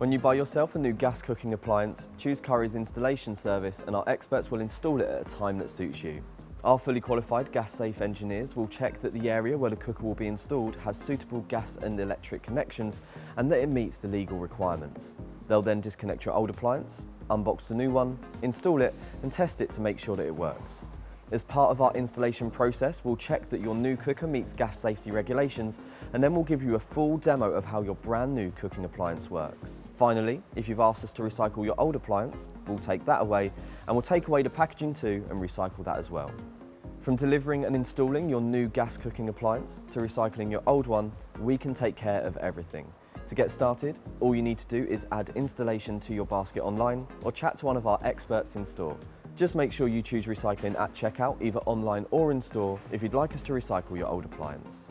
When you buy yourself a new gas cooking appliance, choose Currys installation service and our experts will install it at a time that suits you. Our fully qualified gas-safe engineers will check that the area where the cooker will be installed has suitable gas and electric connections and that it meets the legal requirements. They'll then disconnect your old appliance, unbox the new one, install it and test it to make sure that it works. As part of our installation process, we'll check that your new cooker meets gas safety regulations and then we'll give you a full demo of how your brand new cooking appliance works. Finally, if you've asked us to recycle your old appliance, we'll take that away and we'll take away the packaging too and recycle that as well. From delivering and installing your new gas cooking appliance to recycling your old one, we can take care of everything. To get started, all you need to do is add installation to your basket online or chat to one of our experts in store. Just make sure you choose recycling at checkout, either online or in store, if you'd like us to recycle your old appliance.